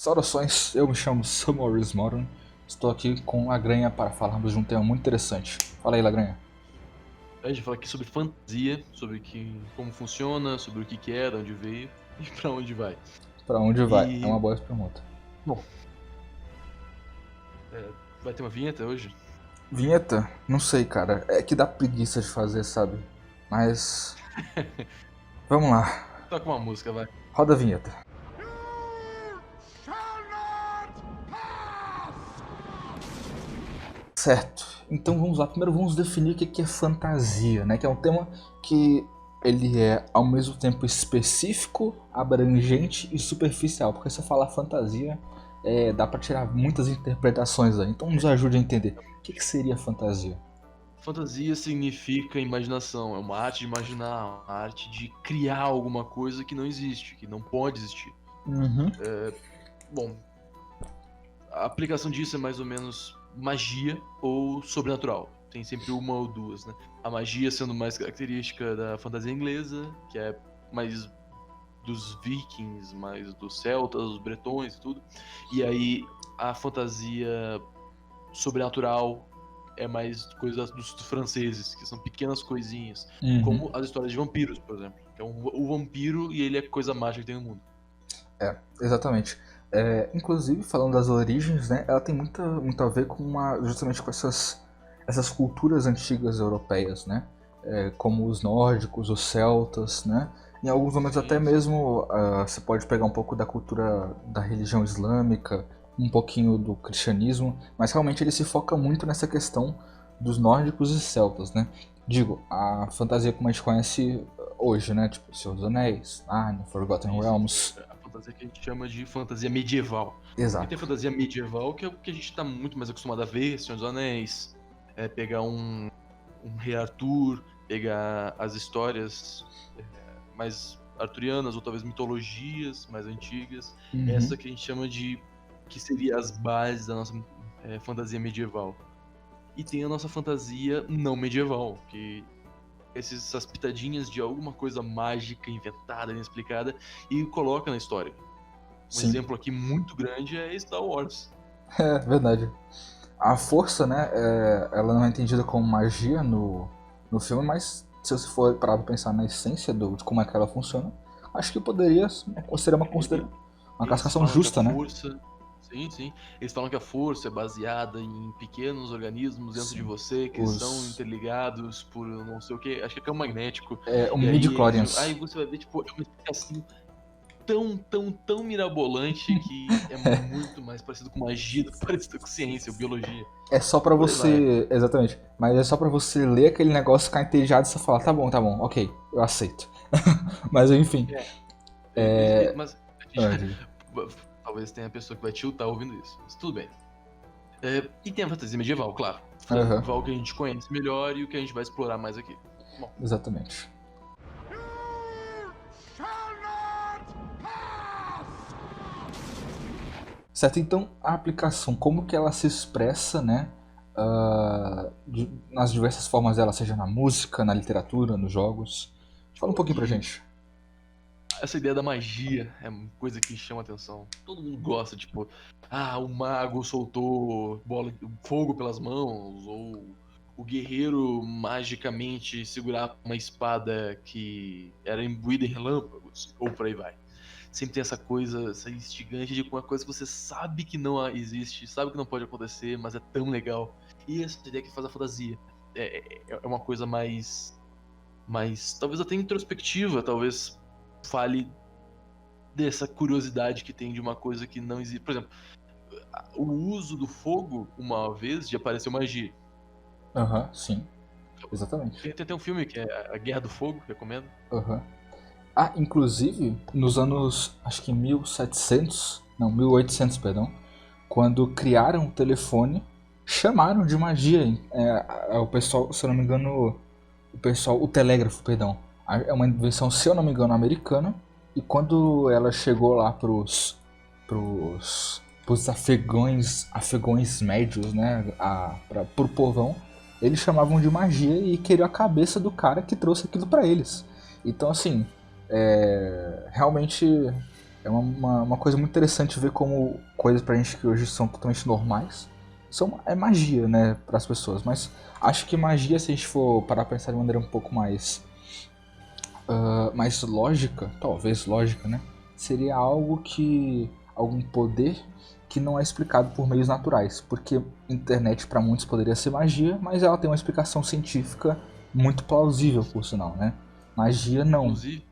Saudações, eu me chamo Samuel Moran, estou aqui com Lagranha para falarmos de um tema muito interessante. Fala aí, Lagranha. A gente vai falar aqui sobre fantasia, sobre como funciona, sobre o que é, de onde veio e pra onde vai. Para onde vai? É E, uma boa pergunta. bom, vai ter uma vinheta hoje? Vinheta? Não sei, cara. É que dá preguiça de fazer, sabe? Mas vamos lá. Toca uma música, vai. Roda a vinheta. Certo. Então vamos lá. Primeiro vamos definir o que é fantasia, né? Que é um tema que ele é ao mesmo tempo específico, abrangente e superficial. Porque se eu falar fantasia, dá pra tirar muitas interpretações aí. Então nos ajude a entender. O que seria fantasia? Fantasia significa imaginação, é uma arte de imaginar, uma arte de criar alguma coisa que não existe, que não pode existir. Uhum. Bom, a aplicação disso é mais ou menos magia ou sobrenatural. Tem sempre uma ou duas, né? A magia sendo mais característica da fantasia inglesa, que é mais dos vikings, mais dos celtas, dos bretões e tudo. E aí a fantasia sobrenatural é mais coisas dos franceses, que são pequenas coisinhas, como as histórias de vampiros, por exemplo. Que é o vampiro e ele é a coisa mágica que tem no mundo. Exatamente. Inclusive, falando das origens, né, ela tem muito a ver justamente com essas culturas antigas europeias, né? Como os nórdicos, os celtas, né? Em alguns momentos até Sim, sim. mesmo você pode pegar um pouco da cultura da religião islâmica, um pouquinho do cristianismo, mas realmente ele se foca muito nessa questão dos nórdicos e celtas, né? Digo, a fantasia como a gente conhece hoje, né? Tipo, Senhor dos Anéis, Narnia, Forgotten Sim, sim. Realms. A fantasia que a gente chama de fantasia medieval. Porque tem Exato. a fantasia medieval, que é o que a gente tá muito mais acostumado a ver, Senhor dos Anéis, pegar um Rei Arthur, pegar as histórias mais arturianas, ou talvez mitologias mais antigas. Uhum. Essa que a gente chama de que seria as bases da nossa fantasia medieval. E tem a nossa fantasia não medieval, que essas pitadinhas de alguma coisa mágica, inventada, inexplicada, e coloca na história. Um Sim, exemplo aqui muito grande é Star Wars. é verdade. A força, né, ela não é entendida como magia no filme, mas se você for parar pra pensar na essência de como é que ela funciona, acho que poderia ser uma Eles classificação falam que a justa, né? força. Sim, sim. Eles falam que a força é baseada em pequenos organismos dentro de Sim. você que são Os. interligados por não sei o que. Acho que é campo magnético. O E aí eles. Aí midi-chlorians. você vai ver, tipo, é uma explicação tão mirabolante que é muito mais parecido com magia do que parecido com ciência ou biologia. É só E pra por aí vai. você. Exatamente. Mas é só pra você ler aquele negócio, ficar entediado e você falar, tá bom, ok, eu aceito. Mas enfim. É. É. Mas Diga. talvez tenha pessoa que vai tiltar ouvindo isso. Mas tudo bem. E tem a fantasia medieval, claro. Fantasia Aham, medieval que a gente conhece melhor e o que a gente vai explorar mais aqui. Bom, exatamente. Certo, então a aplicação, como que ela se expressa, né? Nas diversas formas dela, seja na música, na literatura, nos jogos. Fala um pouquinho pra aqui, gente. essa ideia da magia é uma coisa que chama atenção. Todo mundo gosta, tipo, o mago soltou bola, fogo pelas mãos, ou o guerreiro magicamente segurar uma espada que era imbuída em relâmpagos, ou por aí vai. Sempre tem essa coisa, essa instigante de uma coisa que você sabe que não existe, sabe que não pode acontecer, mas é tão legal. E essa ideia que faz a fantasia. É uma coisa mais, talvez até introspectiva, talvez fale dessa curiosidade que tem de uma coisa que não existe. Por exemplo, o uso do fogo, uma vez, já apareceu magia. Aham, sim, exatamente. Tem até um filme que é A Guerra do Fogo, recomendo. Aham. Inclusive, nos anos, acho que 1700, não, 1800, perdão, quando criaram o telefone, chamaram de magia. O pessoal, se eu não me engano, o telégrafo, perdão. É uma invenção, se eu não me engano, americana. E quando ela chegou lá pros afegões médios, né, pro povão, eles chamavam de magia e queriam a cabeça do cara que trouxe aquilo pra eles. Então, assim, realmente É uma coisa muito interessante ver como coisas pra gente que hoje são totalmente normais é magia, né, pras pessoas. Mas acho que magia, se a gente for parar pra pensar de maneira um pouco mais lógica, talvez lógica, né, seria algo que algum poder que não é explicado por meios naturais, porque internet para muitos poderia ser magia, mas ela tem uma explicação científica muito plausível, por sinal, né? Magia não. Inclusive,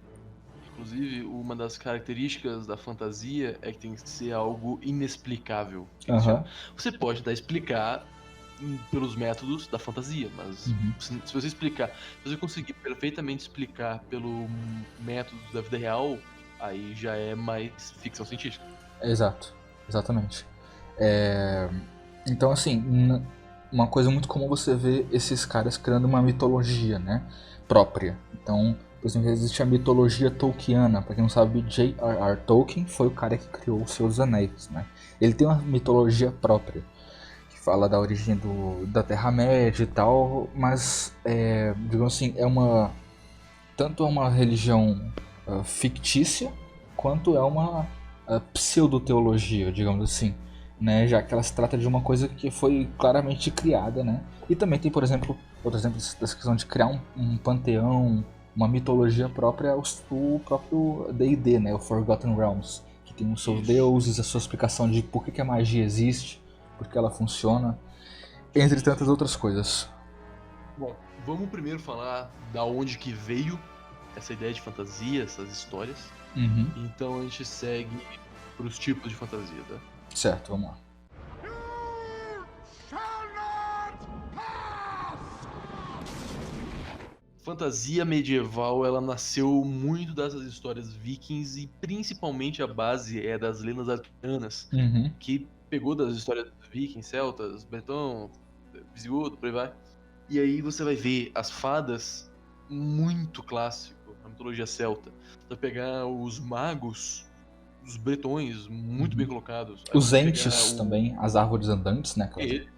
inclusive, uma das características da fantasia é que tem que ser algo inexplicável, que eles chamam. Aham. Você pode dar explicar pelos métodos da fantasia, mas Uhum. se você explicar, se você conseguir perfeitamente explicar pelo método da vida real, aí já é mais ficção científica. Exato, exatamente. É, Então, assim, uma coisa muito comum você ver esses caras criando uma mitologia, né, própria. Então, por exemplo, existe a mitologia tolkiana. Pra quem não sabe, J.R.R. Tolkien foi o cara que criou os Seus Anéis, né? Ele tem uma mitologia própria, que fala da origem da Terra-média e tal, mas, digamos assim, tanto é uma religião fictícia, quanto é uma pseudo-teologia, digamos assim, né? Já que ela se trata de uma coisa que foi claramente criada, né? E também tem, por exemplo, outro exemplo dessa questão de criar um panteão, uma mitologia própria, o próprio D&D, né? O Forgotten Realms, que tem os seus Isso, deuses, a sua explicação de por que a magia existe, por que ela funciona, entre isso. tantas outras coisas. Bom, vamos primeiro falar da onde que veio essa ideia de fantasia, essas histórias. Uhum. Então a gente segue pros tipos de fantasia, tá? Certo, vamos lá. Fantasia medieval, ela nasceu muito dessas histórias vikings e principalmente a base é das lendas arturianas, Uhum. que pegou das histórias dos vikings, celtas, bretão, visigodo, por aí vai. E aí você vai ver as fadas, muito clássico, na mitologia celta. Você vai pegar os magos, os bretões, muito bem Uhum. colocados. Aí Os você vai pegar entes também, as árvores andantes, né? eles.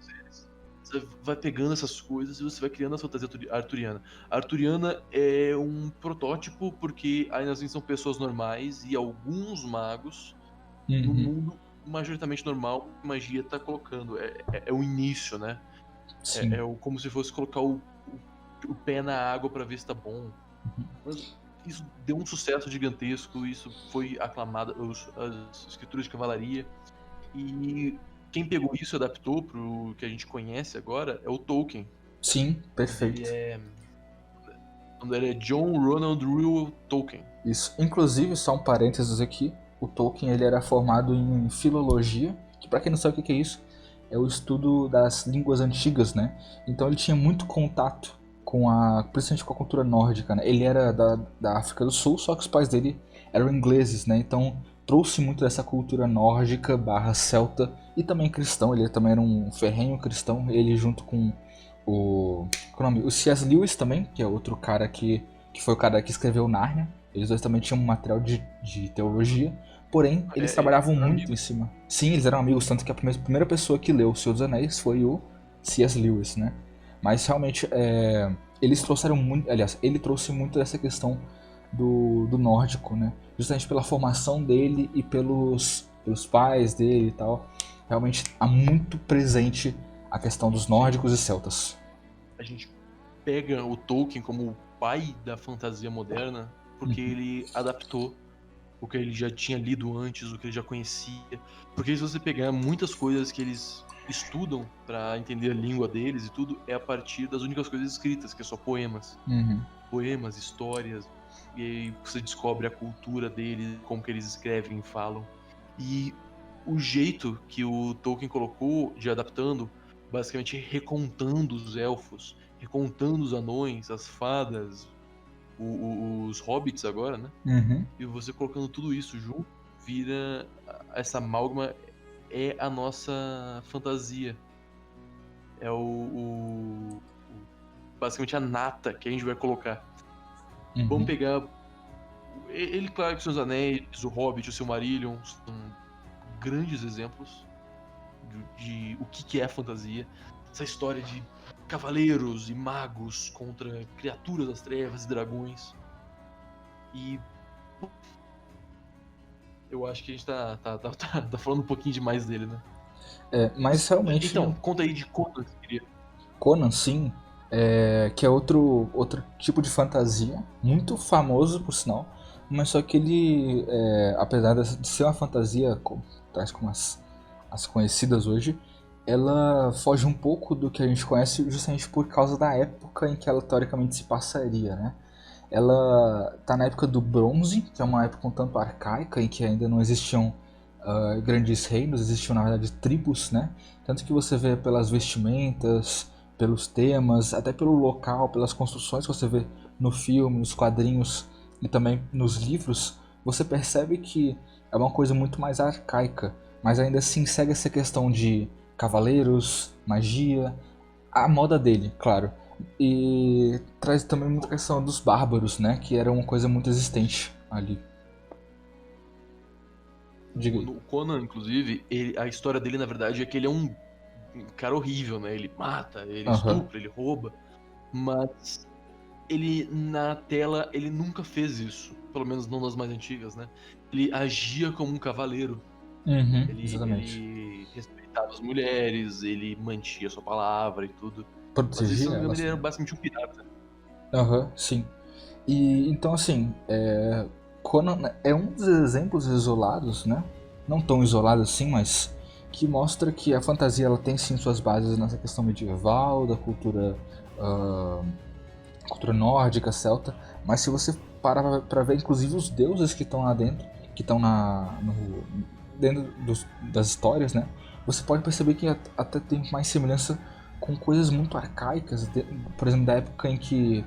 Você vai pegando essas coisas e você vai criando a fantasia arturiana. A arturiana é um protótipo porque ainda assim são pessoas normais e alguns magos no Uhum. mundo majoritariamente normal, magia tá colocando. É o início, né? Sim. Como se fosse colocar o pé na água pra ver se tá bom. Mas isso deu um sucesso gigantesco, isso foi aclamado, as escrituras de cavalaria. E quem pegou isso e adaptou pro que a gente conhece agora é o Tolkien. Sim, O nome dele perfeito. é, o nome dele é John Ronald Reuel Tolkien. Isso. Inclusive, só um parênteses aqui, o Tolkien ele era formado em filologia, que para quem não sabe o que é isso, é o estudo das línguas antigas, né? Então ele tinha muito contato principalmente com a cultura nórdica, né? Ele era da África do Sul, só que os pais dele eram ingleses, né? Então trouxe muito dessa cultura nórdica barra celta e também cristão. Ele também era um ferrenho cristão. Ele junto com qual é o nome? O C.S. Lewis também, que é outro cara que foi o cara que escreveu Nárnia. Eles dois também tinham um material de teologia. Porém, eles Eles trabalhavam eram muito em amigos. cima. Sim, eles eram amigos, tanto que a primeira pessoa que leu O Senhor dos Anéis foi o C.S. Lewis, né? Mas realmente, eles trouxeram muito. Aliás, ele trouxe muito dessa questão do nórdico, né? Justamente pela formação dele e pelos pais dele e tal. Realmente há muito presente a questão dos Sim, nórdicos e celtas. a gente pega o Tolkien como o pai da fantasia moderna porque Uhum. ele adaptou o que ele já tinha lido antes, o que ele já conhecia. Porque se você pegar muitas coisas que eles estudam para entender a língua deles e tudo, é a partir das únicas coisas escritas, que é só poemas. Uhum. Poemas, histórias, e aí você descobre a cultura deles, como que eles escrevem e falam. E o jeito que o Tolkien colocou de adaptando, basicamente recontando os elfos, recontando os anões, as fadas, os hobbits agora, né? Uhum. E você colocando tudo isso junto, vira essa amálgama é a nossa fantasia. É basicamente a nata que a gente vai colocar. Vamos Uhum. pegar ele, claro que Senhor dos Anéis, o Hobbit, o Silmarillion são grandes exemplos de o que é a fantasia. Essa história de cavaleiros e magos contra criaturas das trevas e dragões. E Eu acho que a gente tá falando um pouquinho demais dele, né? Mas realmente Então, conta aí de Conan, que queria. Conan, sim, que é outro tipo de fantasia, muito famoso por sinal, mas só que ele, apesar de ser uma fantasia, tais como as conhecidas hoje, ela foge um pouco do que a gente conhece justamente por causa da época em que ela teoricamente se passaria, né? Ela tá na época do Bronze, que é uma época um tanto arcaica, em que ainda não existiam grandes reinos, existiam na verdade tribos, né? Tanto que você vê pelas vestimentas, pelos temas, até pelo local, pelas construções que você vê no filme, nos quadrinhos e também nos livros, você percebe que é uma coisa muito mais arcaica, mas ainda assim segue essa questão de cavaleiros, magia, a moda dele, claro. E traz também muita questão dos bárbaros, né? Que era uma coisa muito existente ali. Diga aí. No Conan, inclusive, a história dele, na verdade, é que ele é um cara horrível, né? Ele mata, ele Aham. estupra, ele rouba. Mas ele, na tela, ele nunca fez isso. Pelo menos não nas mais antigas, né? Ele agia como um cavaleiro. Uhum, exatamente. Ele respeitava as mulheres, ele mantinha sua palavra e tudo. Mas, se Protegia não me engano, elas ele era também. basicamente um pirata. Aham, sim. E então assim, Conan é um dos exemplos isolados, né? Não tão isolado assim, mas que mostra que a fantasia ela tem sim suas bases nessa questão medieval, da ah, cultura nórdica, celta. Mas se você parar para ver, inclusive os deuses que estão lá dentro, que estão dentro das histórias, né? Você pode perceber que até tem mais semelhança com coisas muito arcaicas, por exemplo, da época em que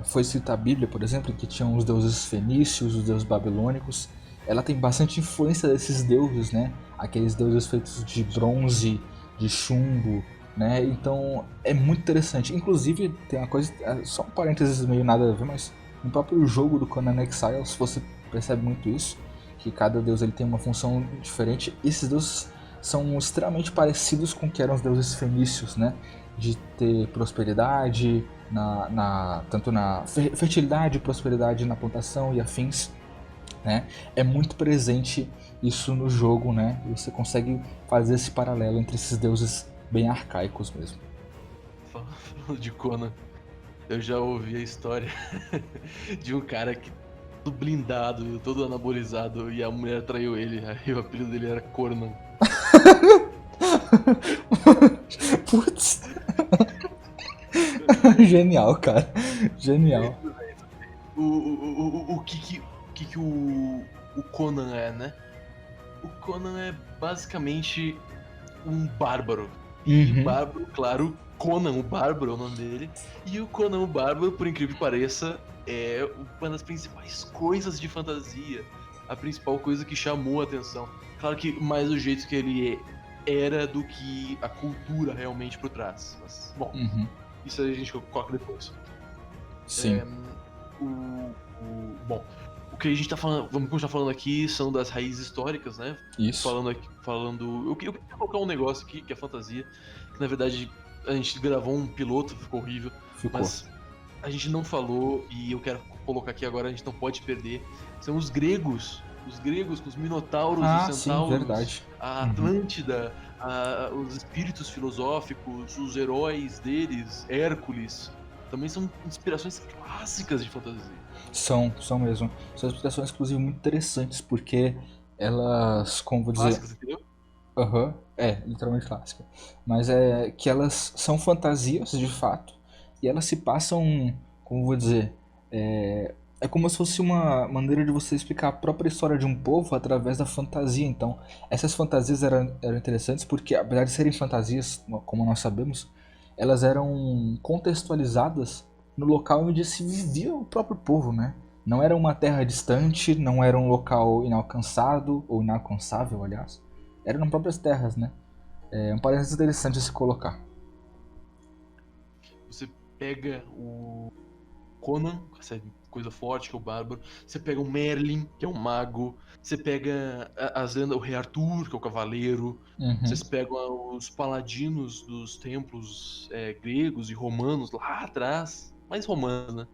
foi escrita a Bíblia, por exemplo, que tinham os deuses fenícios, os deuses babilônicos. Ela tem bastante influência desses deuses, né? Aqueles deuses feitos de bronze, de chumbo, né? Então é muito interessante. Inclusive, tem uma coisa, só um parênteses meio nada a ver, mas no próprio jogo do Conan Exiles você percebe muito isso, que cada deus ele tem uma função diferente. Esses deuses são extremamente parecidos com o que eram os deuses fenícios, né? De ter prosperidade, tanto na fertilidade, prosperidade na plantação e afins, né? É muito presente isso no jogo, né? E você consegue fazer esse paralelo entre esses deuses bem arcaicos mesmo. Falando de Conan, eu já ouvi a história de um cara que todo blindado, todo anabolizado, e a mulher traiu ele. Aí o apelido dele era Conan. Putz, genial, cara. Genial. O Conan é, né? O Conan é basicamente um bárbaro. E Uhum. bárbaro, claro, Conan o Bárbaro é o nome dele. E o Conan o Bárbaro, por incrível que pareça, é uma das principais coisas de fantasia. A principal coisa que chamou a atenção. Claro que mais o jeito que ele era do que a cultura realmente por trás. Mas, bom, Uhum. isso a gente coloca depois. Sim. Bom, o que a gente tá falando, vamos continuar falando aqui, são das raízes históricas, né? Isso. Eu queria colocar um negócio aqui, que é fantasia, que na verdade a gente gravou um piloto, ficou horrível, Ficou. mas a gente não falou, e eu quero colocar aqui agora, a gente não pode perder, são os gregos. Os gregos com os minotauros, os Ah, sim, centauros, verdade. a Uhum. Atlântida, os espíritos filosóficos, os heróis deles, Hércules, também são inspirações clássicas de fantasia. São mesmo. São explicações, inclusive, muito interessantes, porque elas, como vou dizer, Clássicas, entendeu? aham, literalmente clássica. Mas é que elas são fantasias, de fato, e elas se passam, como vou dizer, é como se fosse uma maneira de você explicar a própria história de um povo através da fantasia. Então, essas fantasias eram interessantes porque, apesar de serem fantasias, como nós sabemos, elas eram contextualizadas no local onde se vivia o próprio povo, né? Não era uma terra distante, não era um local inalcançado, ou inalcançável, aliás. Era nas próprias terras, né? É um parênteses interessante a se colocar. Você pega o Conan, essa coisa forte que é o bárbaro. Você pega o Merlin, que é um mago. Você pega as lendas, o Rei Arthur, que é o cavaleiro. Uhum. Vocês pegam os paladinos dos templos gregos e romanos lá atrás. Mais romanos, né?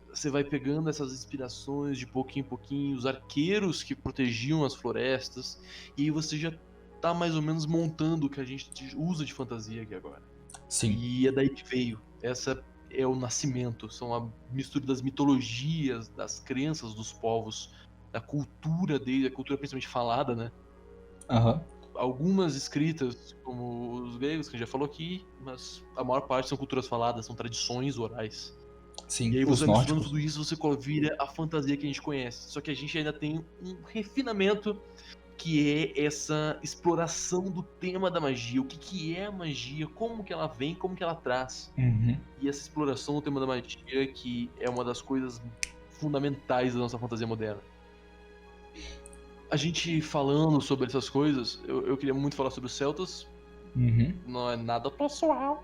Você vai pegando essas inspirações de pouquinho em pouquinho, os arqueiros que protegiam as florestas, e aí você já tá mais ou menos montando o que a gente usa de fantasia aqui agora. Sim. E é daí que veio. Essa é o nascimento. São a mistura das mitologias, das crenças dos povos, da cultura dele, a cultura principalmente falada, né? Aham. Algumas escritas, como os gregos, que a gente já falou aqui, mas a maior parte são culturas faladas, são tradições orais. Sim. E aí você Os vai misturando nórdicos. tudo isso, você vira a fantasia que a gente conhece. Só que a gente ainda tem um refinamento que é essa exploração do tema da magia. O que é a magia, como que ela vem, como que ela traz. Uhum. E essa exploração do tema da magia que é uma das coisas fundamentais da nossa fantasia moderna. A gente falando sobre essas coisas, eu queria muito falar sobre os celtas. Uhum. Não é nada pessoal.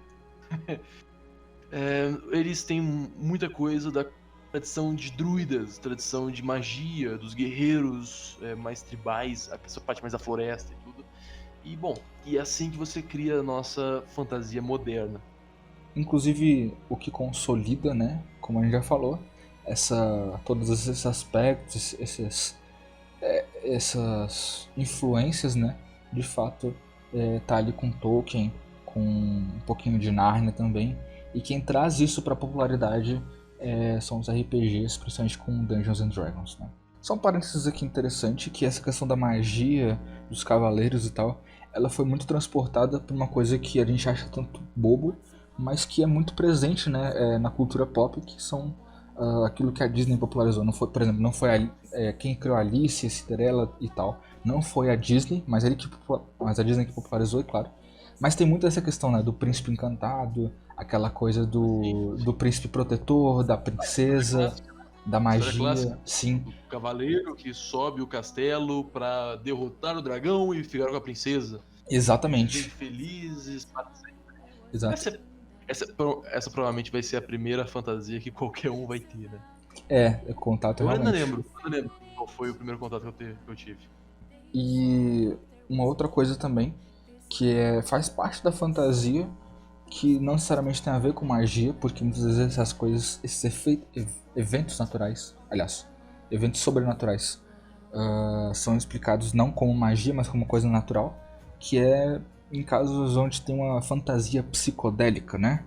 Eles têm muita coisa da tradição de druidas, tradição de magia, dos guerreiros mais tribais, essa parte mais da floresta e tudo. E bom, e é assim que você cria a nossa fantasia moderna. Inclusive, o que consolida, né? Como a gente já falou, todos esses aspectos, essas influências, né? De fato, tá ali com Tolkien, com um pouquinho de Narnia também. E quem traz isso para a popularidade são os RPGs, principalmente com Dungeons and Dragons, né? Só um parênteses aqui interessante, que essa questão da magia, dos cavaleiros e tal, ela foi muito transportada por uma coisa que a gente acha tanto bobo, mas que é muito presente, né, na cultura pop, que são aquilo que a Disney popularizou. Não foi, por exemplo, não foi quem criou Alice, Cinderela e tal. Não foi a Disney, mas a Disney que popularizou, é claro. Mas tem muito essa questão, né, do príncipe encantado, aquela coisa do príncipe protetor, da princesa, da História clássica. magia, sim, O cavaleiro que sobe o castelo pra derrotar o dragão e ficar com a princesa. E viver exatamente, felizes para sempre. exato. Essa provavelmente vai ser a primeira fantasia que qualquer um vai ter, né? Contato Eu ainda realmente. lembro, eu ainda lembro qual foi o primeiro contato que eu tive. E uma outra coisa também, que faz parte da fantasia, que não necessariamente tem a ver com magia, porque muitas vezes essas coisas, eventos naturais, aliás, eventos sobrenaturais, são explicados não como magia, mas como coisa natural, que é em casos onde tem uma fantasia psicodélica, né?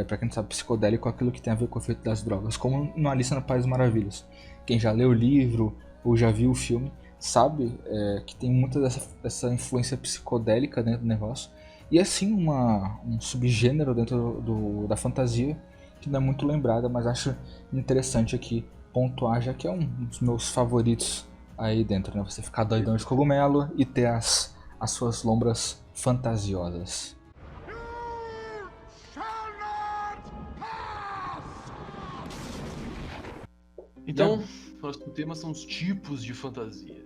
Pra quem não sabe, psicodélico é aquilo que tem a ver com o efeito das drogas, como no Alice no País das Maravilhas. Quem já leu o livro ou já viu o filme sabe que tem muita dessa influência psicodélica dentro do negócio. E é sim um subgênero dentro da fantasia que não é muito lembrada, mas acho interessante aqui pontuar, já que é um dos meus favoritos aí dentro, né? Você ficar doidão de cogumelo e ter as suas lombras fantasiosas. Então, o próximo tema são os tipos de fantasia.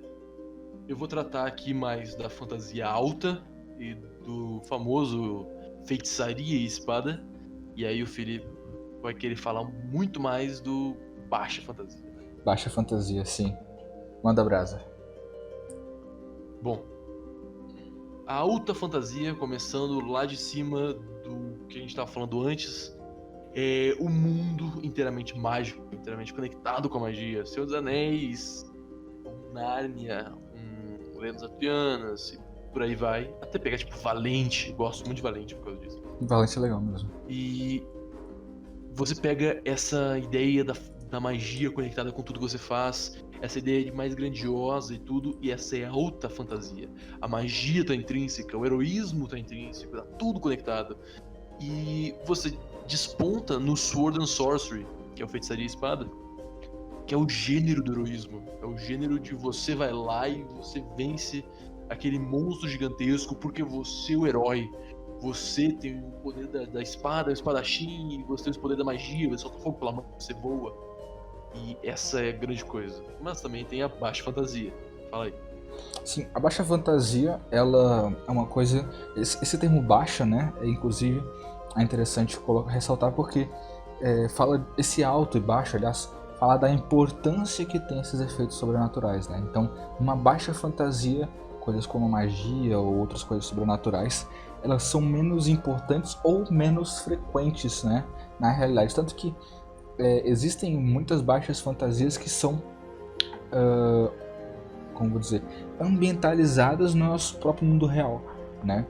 Eu vou tratar aqui mais da fantasia alta e do famoso feitiçaria e espada. E aí o Felipe vai querer falar muito mais do baixa fantasia. Baixa fantasia, sim. Manda brasa. Bom, a alta fantasia, começando lá de cima do que a gente estava falando antes, é o mundo inteiramente mágico, inteiramente conectado com a magia. Senhor dos Anéis, um Nárnia, um Lendas Arturianas e por aí vai. Até pegar tipo Valente, gosto muito de Valente por causa disso. Valente é legal mesmo. E você pega essa ideia da magia conectada com tudo que você faz, essa ideia de mais grandiosa e tudo, e essa é a alta fantasia. A magia tá intrínseca, o heroísmo tá intrínseco, tá tudo conectado. E você desponta no Sword and Sorcery, que é o Feitiçaria e Espada, que é o gênero do heroísmo. É o gênero de você vai lá e você vence aquele monstro gigantesco porque você é o herói. Você tem o poder da espada, o espadachim, e você tem o poder da magia, você solta fogo pela mão, você voa. E essa é a grande coisa. Mas também tem a baixa fantasia. Fala aí. Sim, a baixa fantasia, ela é uma coisa... Esse termo baixa, né, inclusive é interessante ressaltar porque fala esse alto e baixo, aliás, fala da importância que tem esses efeitos sobrenaturais, né? Então, uma baixa fantasia, coisas como magia ou outras coisas sobrenaturais, elas são menos importantes ou menos frequentes, né, na realidade. Tanto que existem muitas baixas fantasias que são, como vou dizer, ambientalizadas no nosso próprio mundo real, né?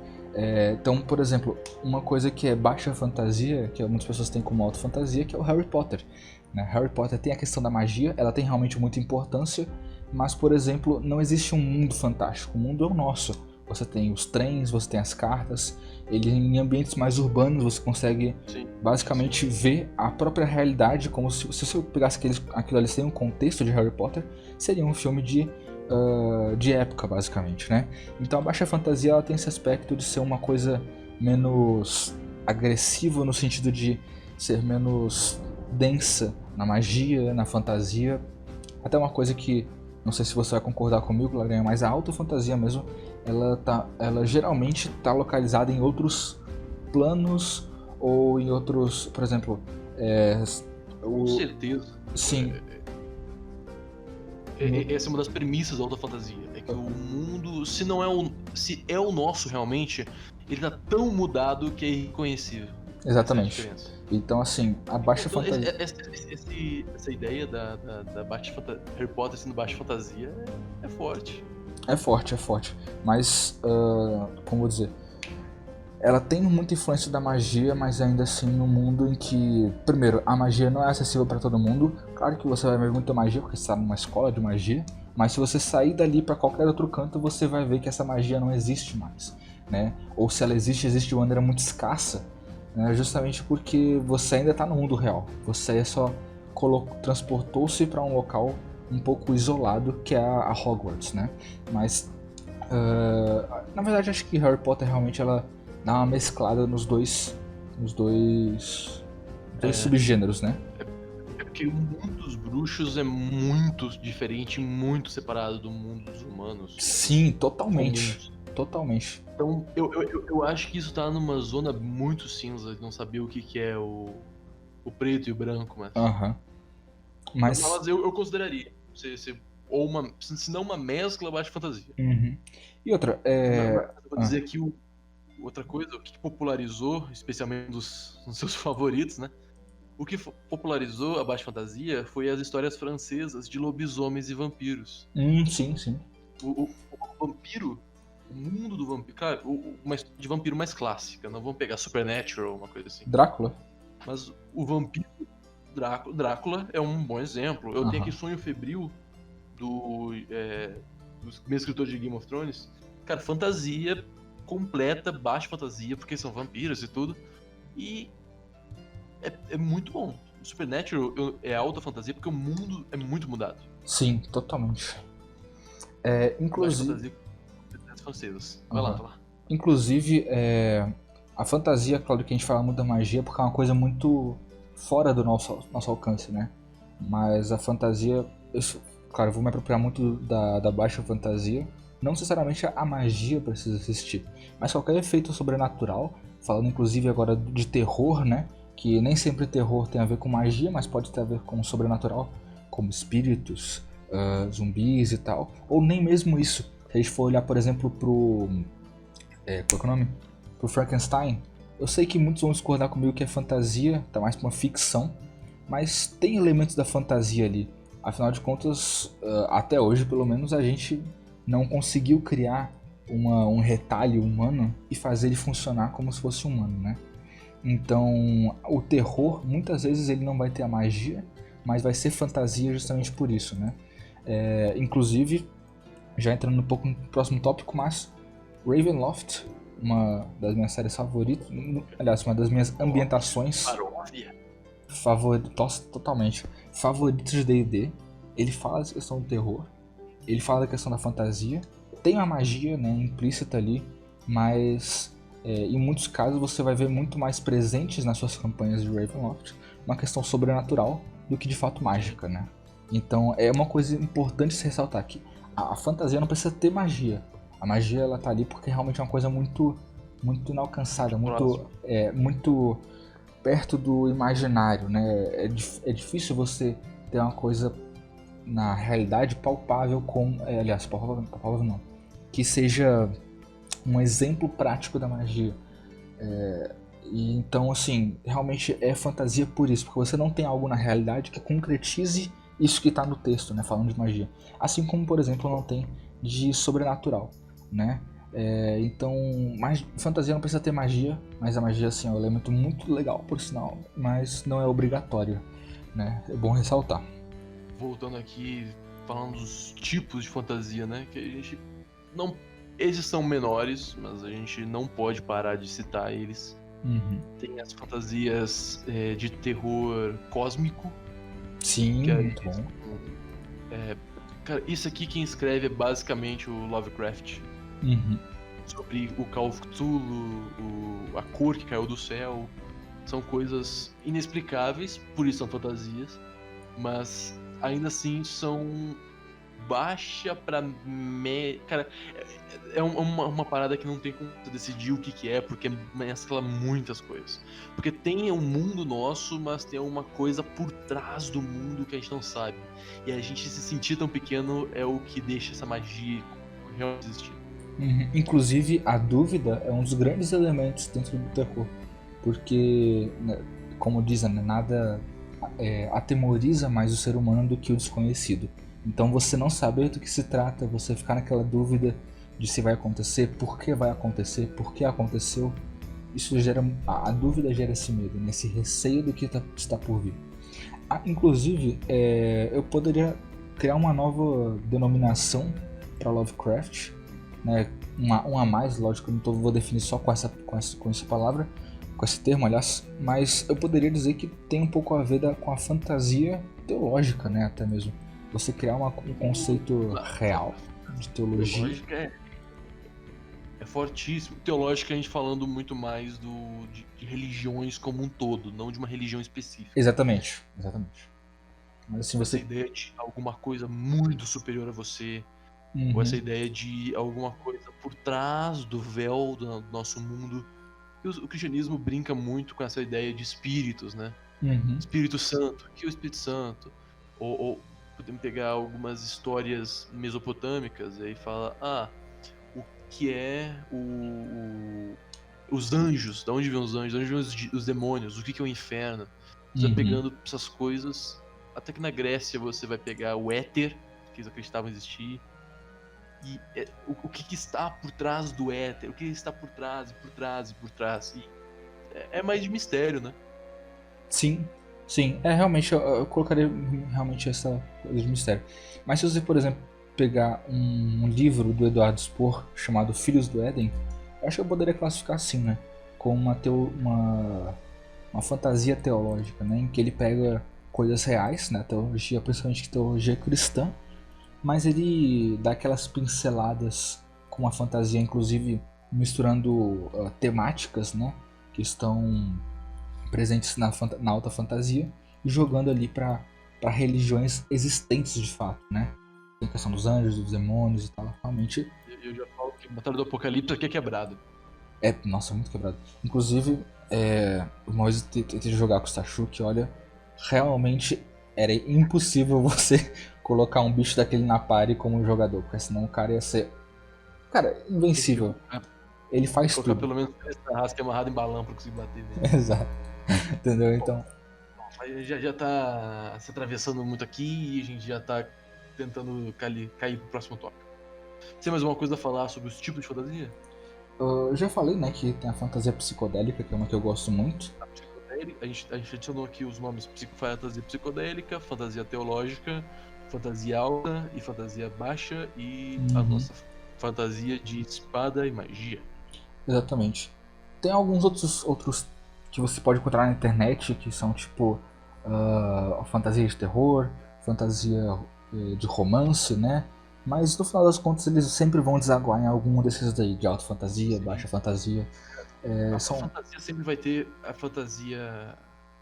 Então, por exemplo, uma coisa que é baixa fantasia, que muitas pessoas têm como alta fantasia, que é o Harry Potter, né? Harry Potter tem a questão da magia, ela tem realmente muita importância, mas, por exemplo, não existe um mundo fantástico, o mundo é o nosso. Você tem os trens, você tem as cartas, em ambientes mais urbanos você consegue basicamente ver a própria realidade, como se você pegasse aquilo ali sem um contexto de Harry Potter, seria um filme de época, basicamente, né? Então a baixa fantasia ela tem esse aspecto de ser uma coisa menos agressiva, no sentido de ser menos densa na magia, na fantasia. Até uma coisa que, não sei se você vai concordar comigo, Lagranha, mas a alta fantasia mesmo, ela geralmente está localizada em outros planos ou em outros, por exemplo, com certeza. Sim. Essa é uma das premissas da alta fantasia, é que o mundo, se é o nosso realmente, ele tá tão mudado que é irreconhecível. Exatamente. Então, assim, a baixa fantasia... Essa ideia da baixa Harry Potter sendo baixa fantasia é forte. É forte. Mas, como vou dizer... Ela tem muita influência da magia, mas ainda assim num mundo em que... Primeiro, a magia não é acessível para todo mundo. Claro que você vai ver muita magia porque você está numa escola de magia. Mas se você sair dali para qualquer outro canto, você vai ver que essa magia não existe mais, né? Ou se ela existe de uma maneira muito escassa, né? Justamente porque você ainda está no mundo real. Você só transportou-se para um local um pouco isolado, que é a Hogwarts, né? Mas, na verdade, acho que Harry Potter realmente ela dá uma mesclada nos dois subgêneros, né? É porque o mundo dos bruxos é muito diferente, muito separado do mundo dos humanos. Sim, totalmente. Então, eu acho que isso tá numa zona muito cinza, de não saber o que é o preto e o branco, mas eu consideraria se não uma mescla, baixa fantasia. Uhum. E outra, eu vou dizer que outra coisa, o que popularizou, especialmente nos seus favoritos, né? O que popularizou a baixa fantasia foi as histórias francesas de lobisomens e vampiros. Sim. O vampiro, o mundo do vampiro, cara, uma de vampiro mais clássica, não vamos pegar Supernatural, uma coisa assim. Drácula. Mas o vampiro Drácula é um bom exemplo. Eu tenho aqui Sonho Febril do meu escritor de Game of Thrones. Cara, fantasia completa, baixa fantasia, porque são vampiros e tudo. E é muito bom. O Supernatural é alta fantasia porque o mundo é muito mudado. Sim, totalmente. Inclusive... francesas. Vai lá. Inclusive, a fantasia, claro que a gente fala muito da magia porque é uma coisa muito fora do nosso alcance, né? Mas a fantasia, claro, eu vou me apropriar muito da baixa fantasia. Não necessariamente a magia precisa existir, mas qualquer efeito sobrenatural, falando inclusive agora de terror, né? Que nem sempre terror tem a ver com magia, mas pode ter a ver com sobrenatural, como espíritos, zumbis e tal. Ou nem mesmo isso. Se a gente for olhar, por exemplo, qual é o nome? Pro Frankenstein. Eu sei que muitos vão discordar comigo que é fantasia, tá mais pra uma ficção, mas tem elementos da fantasia ali. Afinal de contas, até hoje pelo menos, a gente não conseguiu criar um retalho humano e fazer ele funcionar como se fosse humano, né? Então, o terror, muitas vezes ele não vai ter a magia, mas vai ser fantasia justamente por isso, né? Inclusive, já entrando um pouco no próximo tópico, mas Ravenloft, uma das minhas séries favoritas, aliás, uma das minhas ambientações totalmente favoritas de D&D. Ele fala da questão do terror, ele fala da questão da fantasia, tem uma magia, né, implícita ali, mas em muitos casos você vai ver muito mais presentes nas suas campanhas de Ravenloft uma questão sobrenatural do que de fato mágica, né? Então é uma coisa importante se ressaltar aqui. A fantasia não precisa ter magia. A magia ela tá ali porque realmente é uma coisa muito inalcançável, muito perto do imaginário, né? É difícil você ter uma coisa na realidade palpável palpável não, que seja um exemplo prático da magia. E então, assim, realmente é fantasia por isso, porque você não tem algo na realidade que concretize isso que está no texto, né, falando de magia. Assim como, por exemplo, não tem de sobrenatural, né? Então, fantasia não precisa ter magia, mas a magia, assim, é um elemento muito legal, por sinal, mas não é obrigatório, né? É bom ressaltar. Voltando aqui, falando dos tipos de fantasia, né? Que a gente não. Esses são menores, mas a gente não pode parar de citar eles. Uhum. Tem as fantasias de terror cósmico, Sim, que aí. muito bom. Cara, isso aqui quem escreve é basicamente o Lovecraft. Uhum. Sobre o Call of Cthulhu, a cor que caiu do céu. São coisas inexplicáveis, por isso são fantasias, mas ainda assim são baixa pra Cara, é uma parada que não tem como você decidir o que é, porque mescla muitas coisas. Porque tem um mundo nosso, mas tem uma coisa por trás do mundo que a gente não sabe. E a gente se sentir tão pequeno é o que deixa essa magia realmente existir. Uhum. Inclusive, a dúvida é um dos grandes elementos dentro do terror, porque, né, como dizem, né, nada atemoriza mais o ser humano do que o desconhecido. Então, você não saber do que se trata, você ficar naquela dúvida de se vai acontecer, por que aconteceu, isso gera a dúvida gera esse medo, né, esse receio do que está por vir. Inclusive, eu poderia criar uma nova denominação para Lovecraft, né? Um a mais, lógico, eu não vou definir só com essa palavra, com esse termo, aliás, mas eu poderia dizer que tem um pouco a ver com a fantasia teológica, né? Até mesmo. Você criar um conceito real de teologia. Teológica é fortíssimo. Teológica a gente falando muito mais de religiões como um todo, não de uma religião específica. Exatamente. Mas assim, Essa você. ideia de alguma coisa muito superior a você, ou Uhum. essa ideia de alguma coisa por trás do véu do nosso mundo. E o cristianismo brinca muito com essa ideia de espíritos, né? Uhum. Espírito Santo, o que é o Espírito Santo? Ou podemos pegar algumas histórias mesopotâmicas e fala, o que é os anjos, da onde vêm os anjos, de onde vêm os demônios, o que é o inferno. Você vai Uhum. pegando essas coisas, até que na Grécia você vai pegar o éter, que eles acreditavam existir, e o que está por trás do éter, o que está por trás, e por trás, e por trás. E é mais de mistério, né? Sim, sim. Realmente, eu colocaria realmente essa coisa de mistério. Mas se você, por exemplo, pegar um livro do Eduardo Spohr chamado Filhos do Éden, eu acho que eu poderia classificar assim, né? Como uma fantasia teológica, né? Em que ele pega coisas reais, né? Teologia, principalmente teologia cristã, mas ele dá aquelas pinceladas com uma fantasia, inclusive misturando temáticas, né? Que estão presentes na alta fantasia e jogando ali para religiões existentes de fato, né? Tem a questão dos anjos, dos demônios e tal. Realmente Eu já falo que Batalha do Apocalipse aqui é quebrado. nossa, muito quebrado. Inclusive, uma vez eu tentei jogar com o Stashook, olha, realmente era impossível você colocar um bicho daquele na party como um jogador, porque senão o cara ia ser, cara, invencível. Ele faz Colocar tudo. pelo menos 3 tarrasque amarrado em balão pra conseguir bater nele. Exato. Entendeu? Então, Mas já tá se atravessando muito aqui e a gente já tá tentando cair pro próximo tópico. Você tem mais alguma coisa a falar sobre os tipos de fantasia? eu já falei, né, que tem a fantasia psicodélica, que é uma que eu gosto muito. A gente adicionou aqui os nomes fantasia psicodélica, fantasia teológica, fantasia alta e fantasia baixa e a Uhum. nossa fantasia de espada e magia. Exatamente. Tem alguns outros que você pode encontrar na internet, que são tipo fantasia de terror, fantasia de romance, né? Mas no final das contas eles sempre vão desaguar em algum desses daí, de alta fantasia, Sim. baixa fantasia. A fantasia sempre vai ter a fantasia.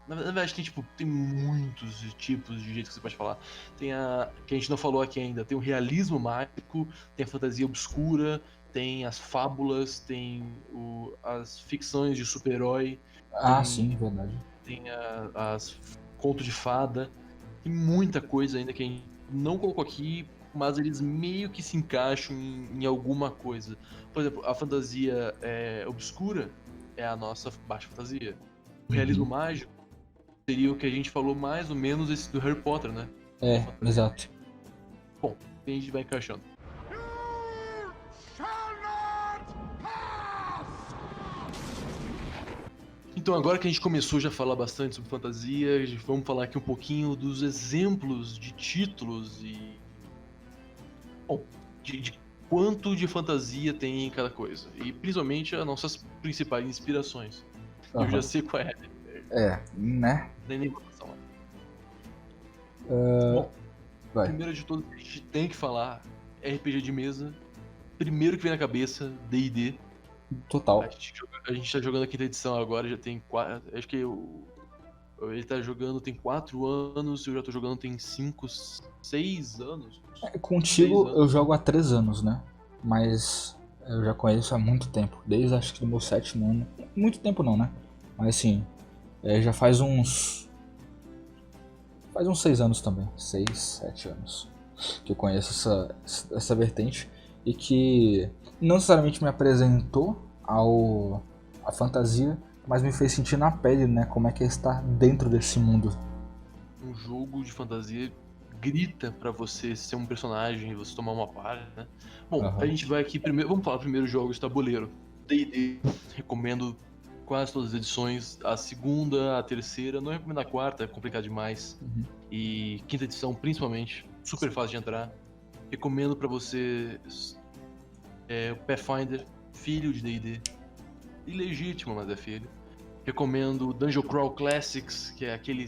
Na verdade, tem muitos tipos de jeito que você pode falar. Tem a. Que a gente não falou aqui ainda. Tem o realismo mágico, tem a fantasia obscura, tem as fábulas, tem as ficções de super-herói, Sim, verdade. tem as conto de fada. Tem muita coisa ainda que a gente não colocou aqui, mas eles meio que se encaixam em alguma coisa. Por exemplo, a fantasia obscura é a nossa baixa fantasia. O realismo mágico seria o que a gente falou mais ou menos esse do Harry Potter, né? É, exato. Bom, a gente vai encaixando. Então agora que a gente começou já a falar bastante sobre fantasia, vamos falar aqui um pouquinho dos exemplos de títulos e... Bom, de quanto de fantasia tem em cada coisa. E principalmente as nossas principais inspirações. Eu já sei qual é. Né? Nem votação. Uh, Bom, vai. primeiro de tudo, a gente tem que falar RPG de mesa. Primeiro que vem na cabeça, D&D. Total. A gente tá jogando a quinta edição agora, já tem 4... Acho que ele tá jogando tem 4 anos, eu já tô jogando tem 5, 6 anos. Contigo 6 anos. eu jogo há 3 anos, né? Mas eu já conheço há muito tempo. Desde acho que do meu 7º ano. Muito tempo não, né? Mas assim, já faz uns... Faz uns 6 anos também. 6, 7 anos. Que eu conheço essa vertente. E que não necessariamente me apresentou à fantasia, mas me fez sentir na pele, né? Como é que é estar dentro desse mundo. Um jogo de fantasia grita pra você ser um personagem e você tomar uma parte, né? Bom, a gente vai aqui primeiro... Vamos falar primeiro jogos de tabuleiro. D&D, recomendo quase todas as edições. A segunda, a terceira, não recomendo a quarta, é complicado demais. E quinta edição, principalmente, super fácil de entrar. Recomendo pra você o Pathfinder, filho de D&D. Ilegítimo, mas é filho. Recomendo Dungeon Crawl Classics, que é aquele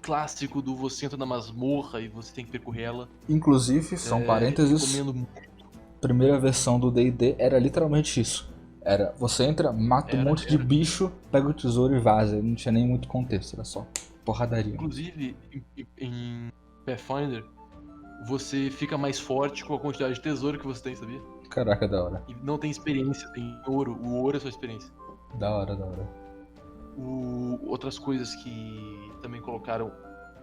clássico do você entra na masmorra e você tem que percorrer ela. Inclusive, são parênteses, recomendo muito. Primeira versão do D&D era literalmente isso. Era, você entra, mata um monte de bicho, pega o tesouro e vaza. Não tinha nem muito contexto, era só porradaria. Inclusive, em Pathfinder, você fica mais forte com a quantidade de tesouro que você tem, sabia? Caraca, da hora. E não tem experiência, tem ouro. O ouro é sua experiência. Da hora, da hora. Outras coisas que também colocaram,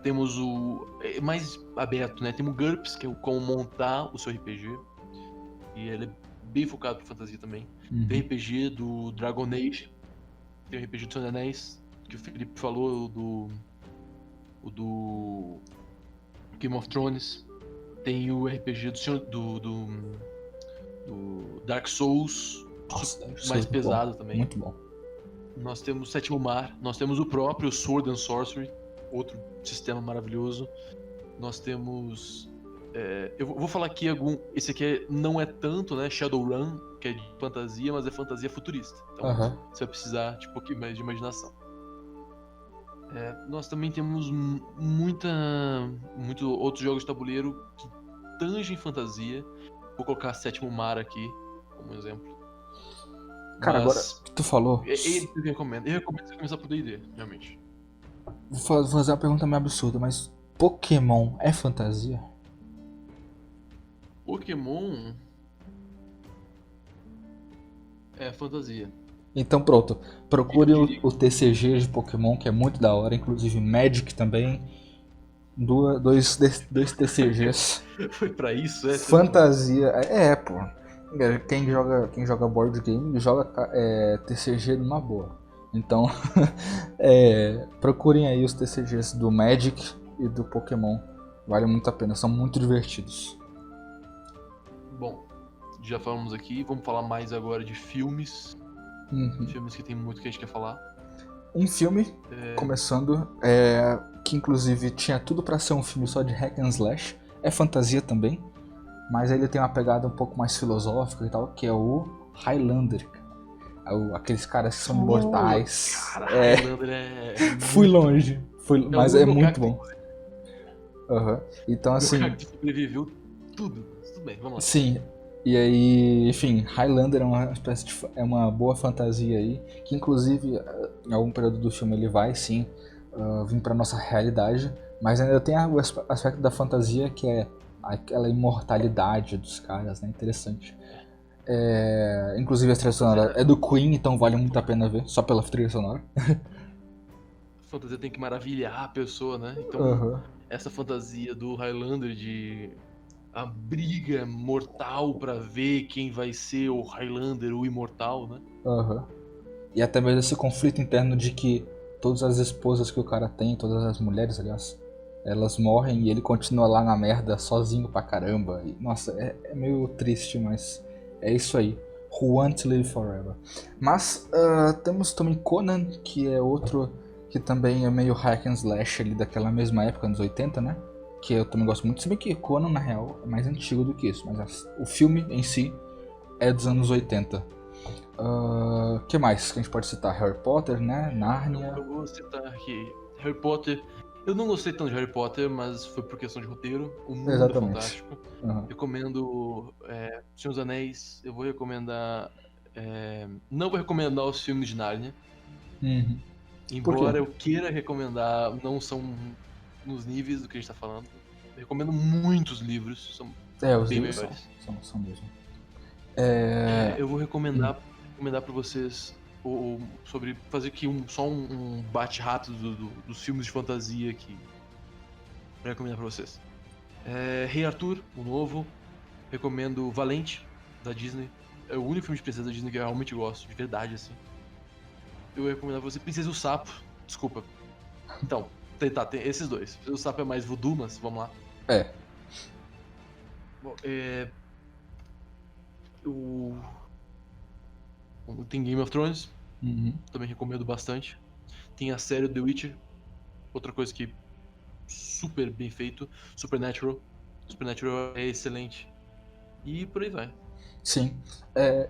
temos o mais aberto, né? Temos o GURPS, que é como montar o seu RPG. E ele é bem focado para fantasia também. Tem RPG do Dragon Age, tem o RPG do Senhor dos Anéis, que o Felipe falou, o do Game of Thrones. Tem o RPG do Dark Souls. Nossa, mais pesado bom. também. Muito bom. Nós temos o Sétimo Mar, nós temos o próprio Sword and Sorcery, outro sistema maravilhoso. Nós temos... eu vou falar aqui esse aqui não é tanto, né, Shadowrun, que é de fantasia, mas é fantasia futurista. Então você vai precisar de um pouquinho mais de imaginação. Nós também temos muitos outros jogos de tabuleiro que tangem fantasia. Vou colocar Sétimo Mar aqui, como exemplo. Cara, agora que tu falou... Eu recomendo você começar por D&D, realmente. Vou fazer uma pergunta meio absurda, mas Pokémon é fantasia? Pokémon é fantasia. Então pronto, procure o TCG de Pokémon, que é muito da hora, inclusive Magic também. Dois TCGs. Foi pra isso, Fantasia. Pô. Quem joga board game joga TCG numa boa. Então, procurem aí os TCGs do Magic e do Pokémon. Vale muito a pena, são muito divertidos. Bom, já falamos aqui, vamos falar mais agora de filmes. Filmes que tem muito que a gente quer falar. Um filme, começando, que inclusive tinha tudo pra ser um filme só de hack and slash. É fantasia também, mas ele tem uma pegada um pouco mais filosófica e tal, que é o Highlander. Aqueles caras que são imortais. Cara, Highlander Fui longe, mas é muito bom. Então assim... O cara que sobreviveu tudo bem, vamos lá. Sim, e aí, enfim, Highlander é uma espécie é uma boa fantasia aí, que inclusive em algum período do filme ele vai sim vir pra nossa realidade, mas ainda tem o aspecto da fantasia que é aquela imortalidade dos caras, né? Interessante. Inclusive a trilha sonora é do Queen, então vale muito a pena ver, só pela trilha sonora. A fantasia tem que maravilhar a pessoa, né? Então, essa fantasia do Highlander de a briga mortal pra ver quem vai ser o Highlander, o imortal, né? E até mesmo esse conflito interno de que todas as esposas que o cara tem, todas as mulheres, aliás, elas morrem e ele continua lá na merda sozinho pra caramba. E, nossa, é meio triste, mas é isso aí. Who Want to Live Forever. Mas temos também Conan, que é outro que também é meio hack and slash ali daquela mesma época, anos 80, né? Que eu também gosto muito. Se bem que Conan, na real, é mais antigo do que isso, mas o filme em si é dos anos 80. Que mais que a gente pode citar? Harry Potter, né? Narnia. Eu vou citar aqui Harry Potter. Eu não gostei tanto de Harry Potter, mas foi por questão de roteiro. O mundo é Exatamente. fantástico. Uhum. Recomendo Senhor dos Anéis. Eu vou recomendar. Não vou recomendar os filmes de Narnia. Uhum. Por quê? Embora eu queira recomendar, não são nos níveis do que a gente tá falando. Eu recomendo muitos livros, são Os bem livros melhores. são mesmo. Eu vou recomendar pra vocês sobre fazer aqui só um bate rápido dos filmes de fantasia aqui. Pra recomendar pra vocês. Rei Arthur, o novo. Recomendo Valente, da Disney. É o único filme de princesa da Disney que eu realmente gosto, de verdade, assim. Eu vou recomendar pra você Princesa e o Sapo. Desculpa. Então, tem esses dois. Princesa e o Sapo é mais voodoo, mas vamos lá. Bom, tem Game of Thrones, também recomendo bastante. Tem a série The Witcher, outra coisa que super bem feito. Supernatural é excelente. E por aí vai. Sim.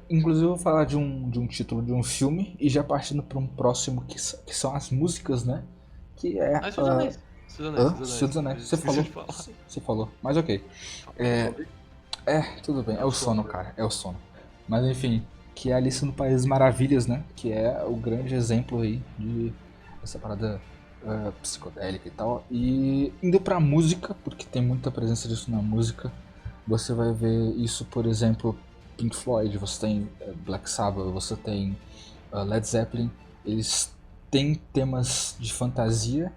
Inclusive eu vou falar de um título de um filme e já partindo para um próximo que são as músicas, né? Que é. Senhor dos Anéis. Senhor dos Anéis. Você falou. Mas ok. Tudo bem. É o sono, cara. É o sono. Mas enfim, que é Alice no País das Maravilhas, né? Que é o grande exemplo aí de essa parada psicodélica e tal. E indo pra música, porque tem muita presença disso na música, você vai ver isso, por exemplo, Pink Floyd, você tem Black Sabbath, você tem Led Zeppelin. Eles têm temas de fantasia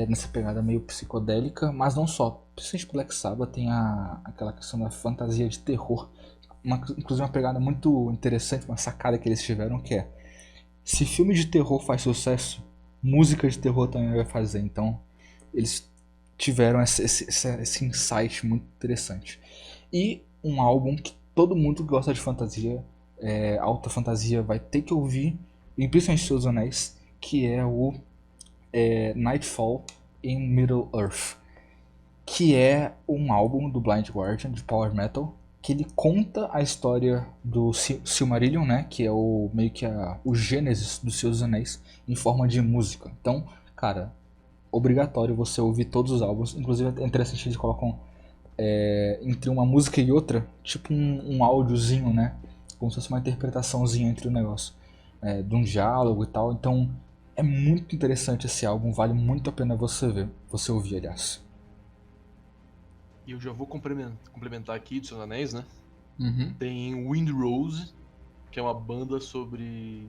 nessa pegada meio psicodélica, mas não só. Principalmente Black Sabbath tem aquela questão da fantasia de terror. Inclusive uma pegada muito interessante, uma sacada que eles tiveram, que é: se filme de terror faz sucesso, música de terror também vai fazer. Então eles tiveram esse insight muito interessante. E um álbum que todo mundo que gosta de fantasia, alta fantasia, vai ter que ouvir, e principalmente Senhor dos Anéis, que é o Nightfall in Middle Earth, que é um álbum do Blind Guardian de Power Metal, que ele conta a história do Silmarillion, né, que é meio que o gênesis dos Senhor dos Anéis, em forma de música. Então, cara, obrigatório você ouvir todos os álbuns. Inclusive é interessante que eles colocam entre uma música e outra, tipo um áudiozinho, né, como se fosse uma interpretaçãozinha entre o negócio, de um diálogo e tal. Então é muito interessante esse álbum, vale muito a pena você ouvir, aliás. E eu já vou complementar aqui do Senhor dos Anéis, né? Uhum. Tem Windrose, que é uma banda sobre...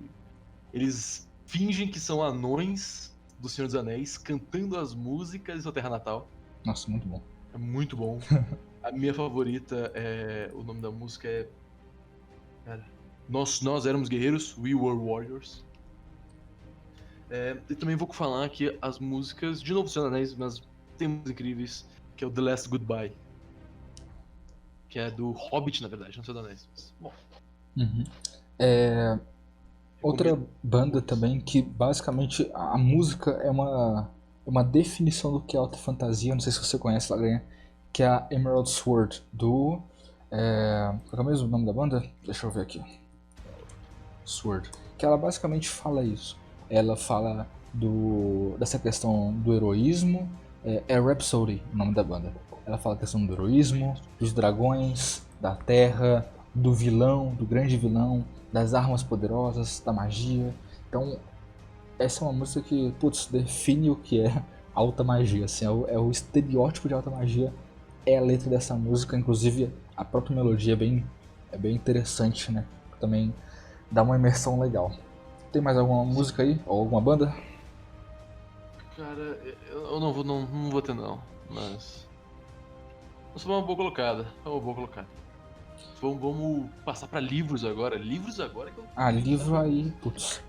Eles fingem que são anões do Senhor dos Anéis, cantando as músicas de sua terra natal. Nossa, muito bom. É muito bom. A minha favorita o nome da música Nós Éramos Guerreiros, We Were Warriors. E também vou falar aqui as músicas, de novo do Senhor dos Anéis, mas tem músicas incríveis, que é o The Last Goodbye. Que é do Hobbit, na verdade, não Senhor dos Anéis. Mas, bom. Uhum. Outra banda também que basicamente a música é uma definição do que é alta fantasia, não sei se você conhece, Lagranha, que é a Emerald Sword do... qual é o mesmo nome da banda? Deixa eu ver aqui. Sword. Que ela basicamente fala isso. Ela fala dessa questão do heroísmo. É Rhapsody o nome da banda. Ela fala a questão do heroísmo, dos dragões, da terra, do vilão, do grande vilão, das armas poderosas, da magia. Então, essa é uma música que, putz, define o que é alta magia. Assim, é o estereótipo de alta magia, é a letra dessa música. Inclusive, a própria melodia é bem interessante, né? Também dá uma imersão legal. Tem mais alguma música aí? Ou alguma banda? Cara, eu não vou ter não, mas... Nossa, foi uma boa colocada. Vamos passar pra livros agora. Livros agora que eu... Livro aí, putz.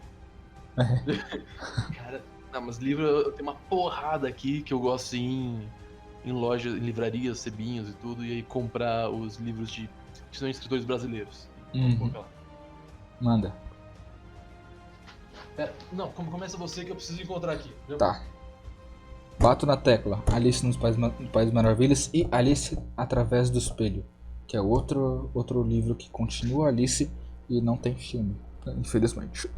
Cara, não, mas livro eu tenho uma porrada aqui que eu gosto de ir em lojas, em livrarias, sebinhos e tudo, e aí comprar os livros que são escritores brasileiros. Vamos Uhum. colocar lá. Manda. Pera, não, como começa você que eu preciso encontrar aqui. Tá. Bato na tecla. Alice nos País Maravilhas e Alice através do espelho. Que é outro livro que continua Alice e não tem filme, infelizmente.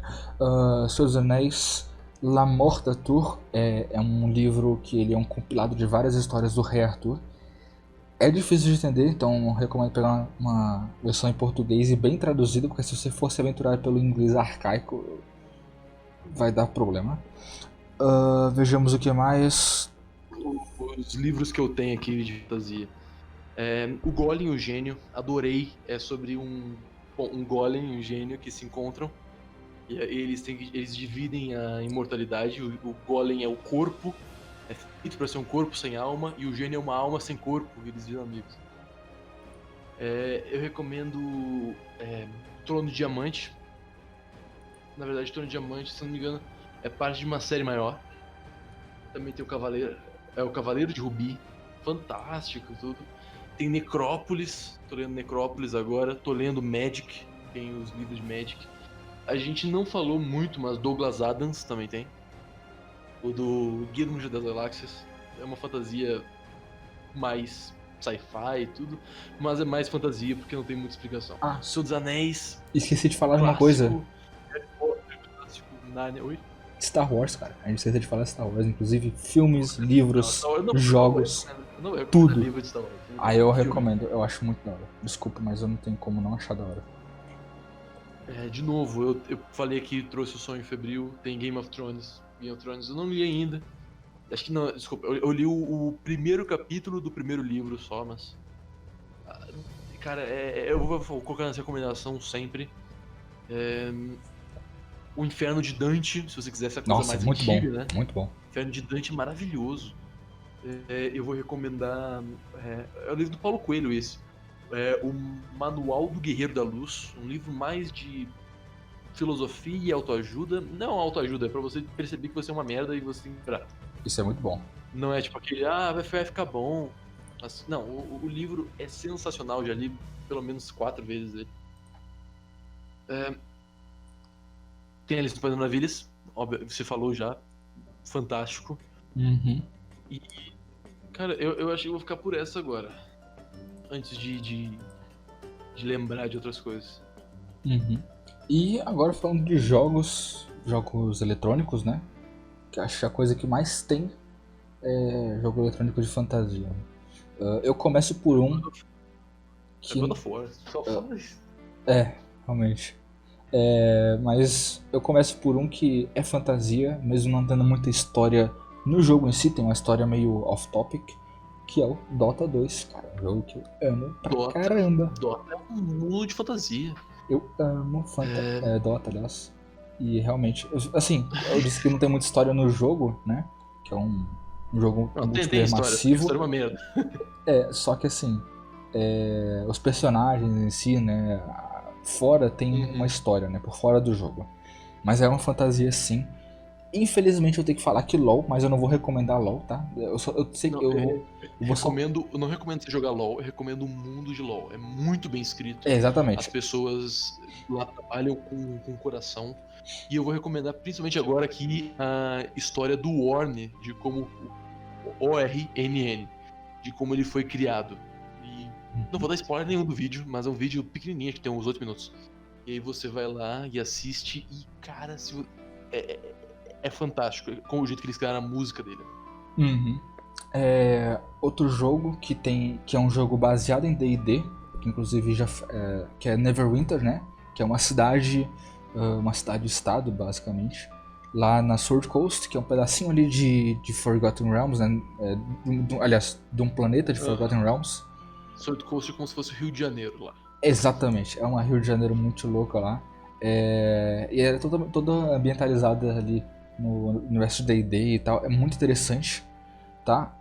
Senhor dos Anéis, La Mort d'Arthur é um livro que ele é um compilado de várias histórias do Rei Arthur. É difícil de entender, então recomendo pegar uma versão em português e bem traduzida, porque se você for se aventurar pelo inglês arcaico, vai dar problema. Vejamos o que mais. Os livros que eu tenho aqui de fantasia. O Golem e o Gênio, adorei. É sobre um Golem e um Gênio que se encontram. E eles dividem a imortalidade. O Golem é o corpo, é feito pra ser um corpo sem alma, e o Gênio é uma alma sem corpo, e eles viram amigos. Eu recomendo Trono de Diamante. Na verdade, Trono de Diamante, se não me engano, é parte de uma série maior. Também tem o Cavaleiro de Rubi, fantástico e tudo. Tem Necrópolis, tô lendo Necrópolis agora, tô lendo Magic, tem os livros de Magic. A gente não falou muito, mas Douglas Adams também tem. O do Guia do Mochileiro das Galáxias. É uma fantasia mais sci-fi e tudo, mas é mais fantasia porque não tem muita explicação. Ah, Senhor dos Anéis, esqueci de falar de uma clássico. coisa. Harry Potter, clássico. Narnia. Oi? Star Wars, cara. A gente esqueceu de falar Star Wars, inclusive filmes, livros, Star Wars, jogos, não recomendo tudo. livro de Star Wars. Aí eu Filme. recomendo, eu acho muito da hora. Desculpa, mas eu não tenho como não achar da hora. De novo, eu falei aqui, trouxe o Sonho Febril, tem Game of Thrones. Game of Thrones eu não li ainda. Acho que não, desculpa, eu li o primeiro capítulo do primeiro livro só, mas. Cara, eu vou colocar nessa recomendação sempre. O Inferno de Dante, se você quiser essa coisa Nossa, mais muito bom, antiga, né? muito bom. Inferno de Dante é maravilhoso. Eu vou recomendar. É o livro do Paulo Coelho, esse. O Manual do Guerreiro da Luz, um livro mais de filosofia e autoajuda. Não autoajuda, é pra você perceber que você é uma merda e você tem que parar. Isso é muito bom. Não é tipo aquele, vai ficar bom. Mas, não, o livro é sensacional, já li pelo menos 4 vezes ele. Tem Alice no País das Maravilhas, óbvio, você falou já, fantástico. Uhum. E, cara, eu acho que eu vou ficar por essa agora, antes de lembrar de outras coisas. Uhum. E agora falando de jogos eletrônicos, né? Que acho que a coisa que mais tem é jogo eletrônico de fantasia. Eu começo por um que... God of War, só fala isso. Realmente. Mas eu começo por um que é fantasia, mesmo não tendo muita história no jogo em si, tem uma história meio off-topic, que é o Dota 2, cara. Um jogo que eu amo pra caramba. Dota é um mundo de fantasia. Eu amo Dota, aliás. E realmente, assim, eu disse que não tem muita história no jogo, né? Que é um jogo multiplayer massivo. História é uma merda. Só que assim, os personagens em si, né? Fora tem uma história, né? Por fora do jogo. Mas é uma fantasia sim. Infelizmente eu tenho que falar que LoL, mas eu não vou recomendar LoL, tá? Eu sei que eu não recomendo você jogar LoL, eu recomendo o mundo de LoL. É muito bem escrito. Exatamente. As pessoas lá trabalham com coração. E eu vou recomendar principalmente agora aqui a história do Ornn, de como ORNN, de como ele foi criado. E não vou dar spoiler nenhum do vídeo, mas é um vídeo pequenininho que tem uns 8 minutos. E aí você vai lá e assiste e, cara, é fantástico com o jeito que eles criaram a música dele. Uhum. Outro jogo que é um jogo baseado em D&D, que inclusive que é Neverwinter, né? Que é uma cidade-estado, basicamente, lá na Sword Coast, que é um pedacinho ali de Forgotten Realms, né? Aliás, de um planeta de Forgotten Realms. Sword Coast é como se fosse o Rio de Janeiro lá. Exatamente, é uma Rio de Janeiro muito louca lá. E é toda ambientalizada ali no universo de D&D e tal, é muito interessante, tá?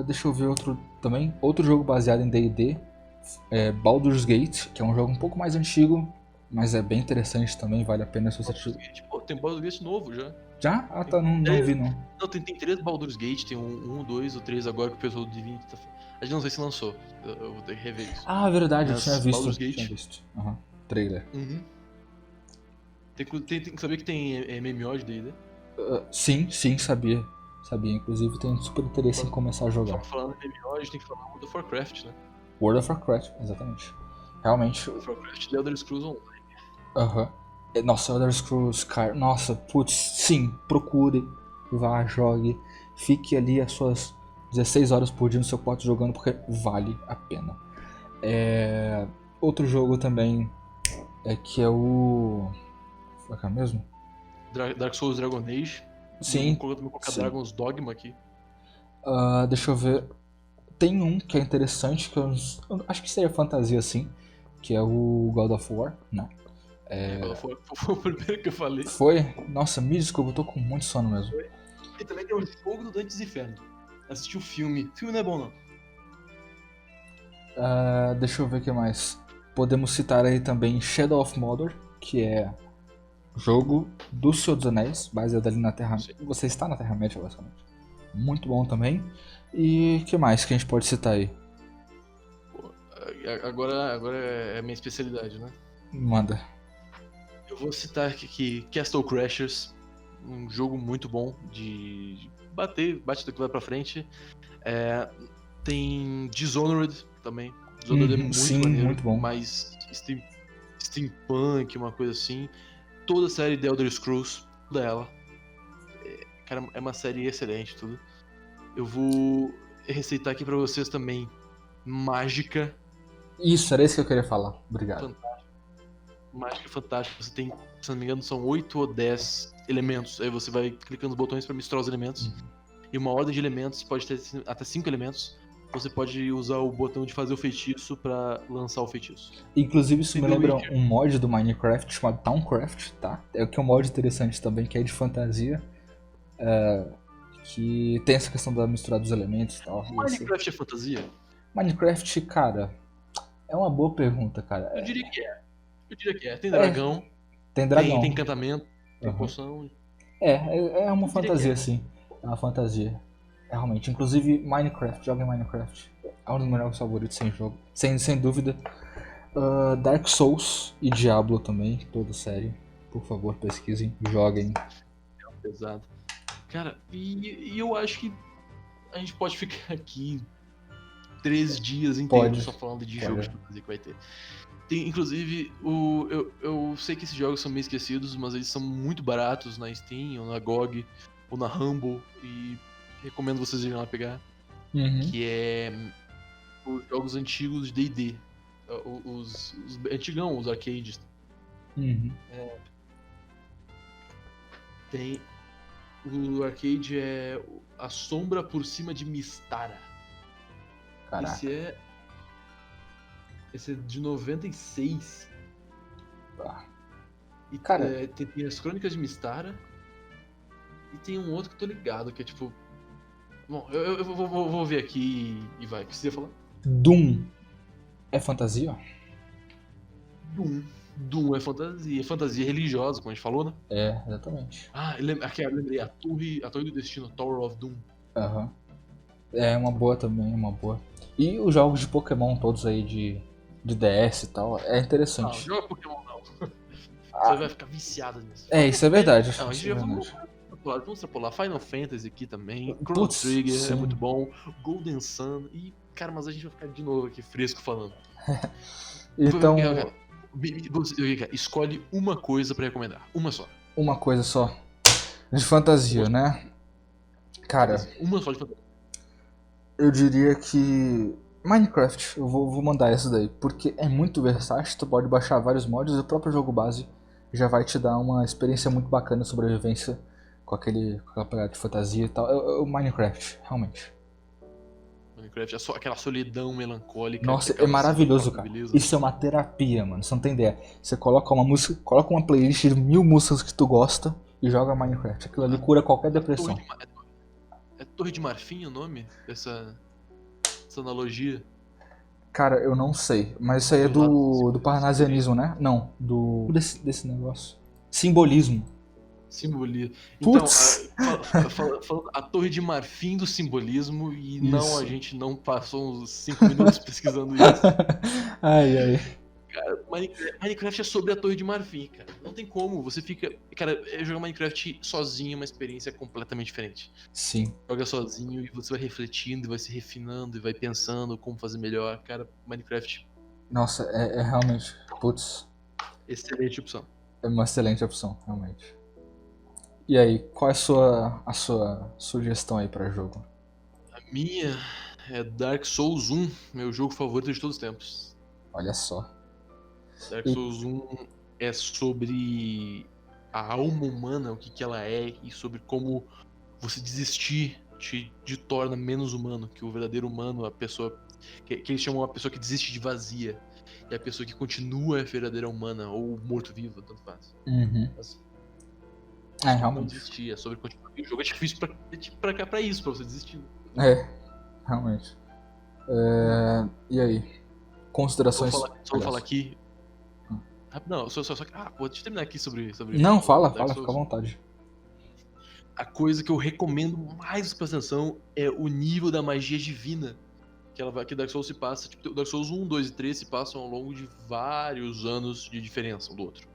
Deixa eu ver outro jogo baseado em D&D, Baldur's Gate, que é um jogo um pouco mais antigo, mas é bem interessante também, vale a pena se você... tem Baldur's Gate novo já. Já? Ah, tá, não vi não. Não, tem 3 Baldur's Gate, tem um, 2, o 3 agora que o pessoal do Divinity tá... A gente não sei se lançou, eu vou ter que rever isso. Ah, verdade, eu Mas tinha visto. Baldur's Gate. Tinha visto. Aham. Trailer. Uhum. Tem que saber que tem MMO de D&D. Sim, sabia. Sabia, inclusive tenho super interesse em começar a jogar. Falando em MMO, a gente tem que falar World of Warcraft, né? World of Warcraft, exatamente. Realmente. World of Warcraft e Elder Scrolls Online. Aham. Nossa, Elder Scrolls Skyrim. Nossa, putz, sim, procure, vá, jogue. Fique ali as suas 16 horas por dia no seu quarto jogando, porque vale a pena. Outro jogo também que é o... Qual é mesmo? Dark Souls Dragon Age. Sim. Vou colocar sim. Dragon's Dogma aqui. Deixa eu ver. Tem um que é interessante, que eu acho que seria fantasia assim, que é o God of War, né? Foi o primeiro que eu falei. Foi? Nossa, me desculpa, eu tô com muito sono mesmo. E também tem o jogo do Dantes Inferno. Assisti o filme. O filme não é bom, não. Deixa eu ver o que mais. Podemos citar aí também Shadow of Mordor, que é jogo do Senhor dos Anéis, baseado ali na Terra... Sim. Você está na Terra-média, basicamente. Muito bom também. E o que mais que a gente pode citar aí? Agora é a minha especialidade, né? Manda. Eu vou citar aqui Castle Crashers, um jogo muito bom de bate daqui vai pra frente. Tem Dishonored também. Dishonored é muito sim, maneiro, muito bom. mais steampunk, uma coisa assim. Toda a série de Elder Scrolls, toda ela. Cara, é uma série excelente, tudo. Eu vou receitar aqui pra vocês também Mágica. Isso, era isso que eu queria falar. Obrigado. Mágica fantástica. Você tem, se não me engano, são 8 ou 10 elementos. Aí você vai clicando nos botões pra misturar os elementos. E uma ordem de elementos pode ter até 5 elementos. Você pode usar o botão de fazer o feitiço pra lançar o feitiço. Inclusive isso Tem me The lembra Witcher. um mod do Minecraft chamado Towncraft, tá? É que é um mod interessante também, que é de fantasia. Que tem essa questão da mistura dos elementos e tal. Minecraft é fantasia? Minecraft, cara, é uma boa pergunta, cara. Eu diria que é. Tem dragão, Tem dragão. tem encantamento, tem Uhum. poção. É uma Eu diria fantasia, que é. sim. É uma fantasia. Realmente. Inclusive, Minecraft, joga em Minecraft. É um dos meus jogos favoritos, sem dúvida. Dark Souls e Diablo também, toda série. Por favor, pesquisem, joguem. Pesado. Cara, e eu acho que a gente pode ficar aqui 3 dias inteiros só falando de jogos de fantasia que vai ter. Tem, inclusive, eu sei que esses jogos são meio esquecidos, mas eles são muito baratos na Steam, ou na GOG, ou na Humble, e recomendo vocês irem lá pegar. Que é os jogos antigos de D&D. Os antigão, os arcades. Tem... O arcade é A Sombra por Cima de Mistara. Caraca. Esse é de 96. E Cara, tem as Crônicas de Mistara. E tem um outro que eu tô ligado, que é tipo... Bom, eu vou ver aqui e vai. O que você ia falar? Doom é fantasia? Doom é fantasia. É fantasia religiosa, como a gente falou, né? É, exatamente. Eu lembrei. A Torre do Destino, Tower of Doom. É uma boa também, uma boa. E os jogos de Pokémon todos aí de DS e tal, é interessante. Não, joga Pokémon não. Você vai ficar viciado nisso. Isso é verdade. Não, a gente já vamos extrapolar Final Fantasy aqui também. Chrono Putz, Trigger sim. é muito bom. Golden Sun. E, cara, mas a gente vai ficar de novo aqui fresco falando. Então, Escolhe uma coisa pra recomendar. Uma só. uma coisa só. De fantasia, né? Cara, Uma só de fantasia. eu diria que Minecraft, eu vou mandar essa daí, porque é muito versátil, tu pode baixar vários mods e o próprio jogo base já vai te dar uma experiência muito bacana de sobrevivência com aquela pegada de fantasia e tal. É o Minecraft, realmente. Minecraft é só aquela solidão melancólica. Nossa, é maravilhoso, cara. Isso é uma terapia, mano. Você não tem ideia. Você coloca uma música, coloca uma playlist de 1000 músicas que tu gosta e joga Minecraft. Aquilo ali cura qualquer depressão. É Torre de Marfim o nome dessa analogia? Cara, eu não sei. Mas isso aí é do parnasianismo, né? Não, desse negócio. Simbolismo. Simbolismo. Então, Putz! falando a Torre de Marfim do simbolismo, e não, a Isso. gente não passou uns 5 minutos pesquisando isso. Ai, ai. Minecraft é sobre a Torre de Marfim, cara. Não tem como. Você fica. Cara, jogar Minecraft sozinho é uma experiência completamente diferente. Sim. Joga sozinho e você vai refletindo, e vai se refinando, e vai pensando como fazer melhor. Cara, Minecraft, Nossa, é realmente. Putz, excelente opção. é uma excelente opção, realmente. E aí, qual é a sua sugestão aí pra jogo? A minha é Dark Souls 1, meu jogo favorito de todos os tempos. Olha só. Dark E, Souls 1 é sobre a alma humana, o que, que ela é, e sobre como você desistir te torna menos humano, que o verdadeiro humano, a pessoa. Que eles chamam a pessoa que desiste de vazia. E a pessoa que continua é a verdadeira humana, ou morto-vivo, tanto faz. uhum. Mas é É, sobre não realmente. desistir, é sobre continuar. E o jogo é difícil pra isso, pra você desistir. É, realmente. E aí? Considerações. Só vou falar Aliás. aqui. Não, pô, deixa eu terminar aqui sobre Não, o fala, Dark fala, fica à Souls. vontade. A coisa que eu recomendo mais pra atenção é o nível da magia divina que Dark Souls se passa. Tipo, o Dark Souls 1, 2 e 3 se passam ao longo de vários anos de diferença um do outro.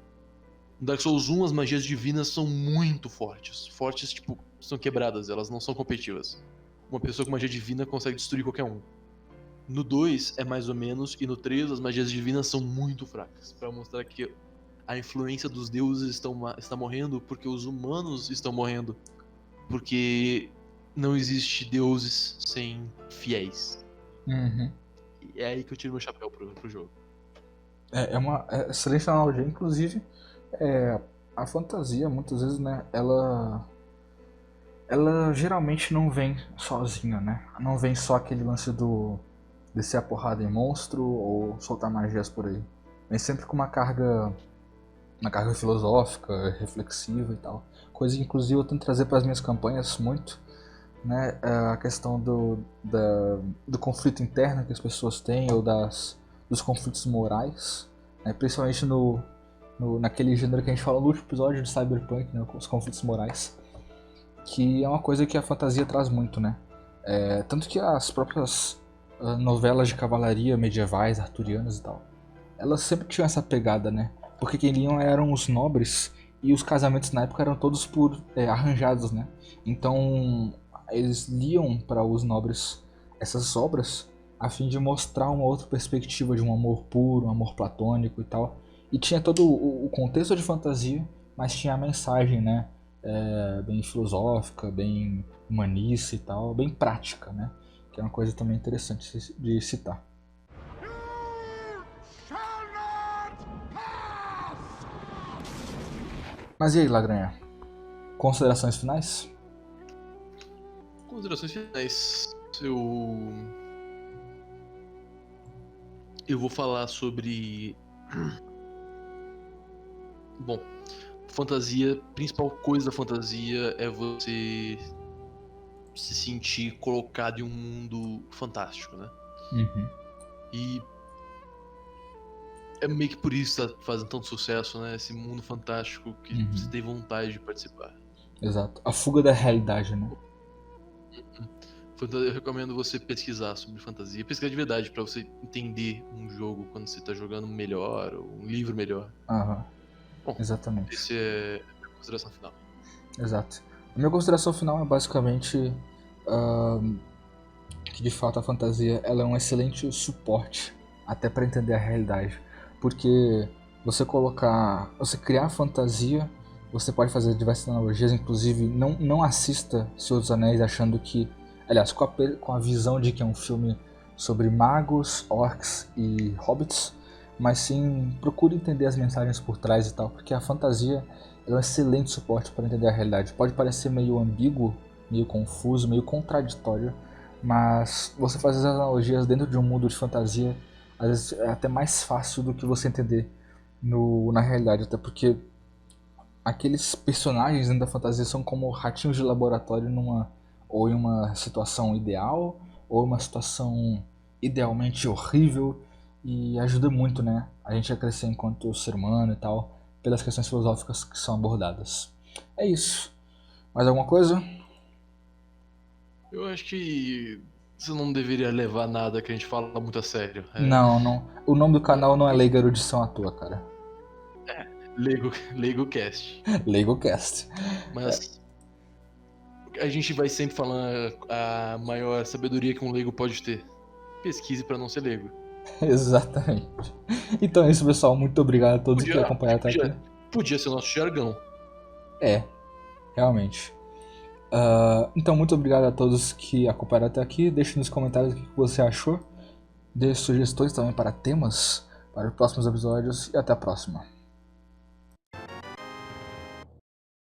No Dark Souls 1, as magias divinas são muito fortes. Fortes, tipo, são quebradas, elas não são competitivas. Uma pessoa com magia divina consegue destruir qualquer um. No 2 é mais ou menos, e no 3 as magias divinas são muito fracas, pra mostrar que a influência dos deuses está morrendo porque os humanos estão morrendo. Porque não existe deuses sem fiéis. Uhum. E é aí que eu tiro meu chapéu pro jogo. É uma excelente analogia, inclusive. A fantasia, muitas vezes, né, ela geralmente não vem sozinha, né? Não vem só aquele lance do descer a porrada em monstro ou soltar magias por aí. Vem sempre com uma carga filosófica, reflexiva e tal. Coisa que, inclusive, eu tento trazer para as minhas campanhas muito, né? A questão do conflito interno que as pessoas têm ou dos conflitos morais, né? Principalmente naquele gênero que a gente falou no último episódio de Cyberpunk, né? Os conflitos morais, que é uma coisa que a fantasia traz muito, né? Tanto que as próprias novelas de cavalaria medievais, arturianas e tal, elas sempre tinham essa pegada, né? Porque quem liam eram os nobres e os casamentos na época eram todos arranjados, né? Então eles liam para os nobres essas obras a fim de mostrar uma outra perspectiva de um amor puro, um amor platônico e tal. E tinha todo o contexto de fantasia, mas tinha a mensagem, né? Bem filosófica, bem humanista e tal, bem prática, né? Que é uma coisa também interessante de citar. Mas e aí, Lagranha? Considerações finais? Considerações finais. Eu vou falar sobre. Bom, fantasia. Principal coisa da fantasia é você se sentir colocado em um mundo fantástico, né? Uhum. E é meio que por isso que tá fazendo tanto sucesso, né? Esse mundo fantástico que você tem vontade de participar. Exato. A fuga da realidade, né? Eu recomendo você pesquisar sobre fantasia. Pesquisar de verdade pra você entender um jogo quando você tá jogando melhor, ou um livro melhor. Aham. Bom, Exatamente. esse é a minha consideração final. Exato. A minha consideração final é basicamente que de fato a fantasia ela é um excelente suporte até para entender a realidade, porque você criar fantasia, você pode fazer diversas analogias, inclusive não assista Senhor dos Anéis achando que, aliás, com a visão de que é um filme sobre magos, orcs e hobbits, mas sim procure entender as mensagens por trás e tal, porque a fantasia é um excelente suporte para entender a realidade. Pode parecer meio ambíguo, meio confuso, meio contraditório, mas você fazer as analogias dentro de um mundo de fantasia às vezes é até mais fácil do que você entender na realidade, até porque aqueles personagens dentro da fantasia são como ratinhos de laboratório ou em uma situação ideal ou uma situação idealmente horrível, e ajuda muito, né, a gente a crescer enquanto ser humano e tal, pelas questões filosóficas que são abordadas. É isso. Mais alguma coisa? Eu acho que você não deveria levar nada que a gente fala muito a sério. Não, não. O nome do canal não é Leiga Erudição à toa, cara. Leigo Cast. LeigoCast. Mas a gente vai sempre falando a maior sabedoria que um leigo pode ter. Pesquise pra não ser leigo. Exatamente. Então é isso, pessoal. Muito obrigado a todos que acompanharam até aqui. Podia ser o nosso jargão. É, realmente. Então, muito obrigado a todos que acompanharam até aqui. Deixe nos comentários o que você achou. Dê sugestões também para temas para os próximos episódios. E até a próxima.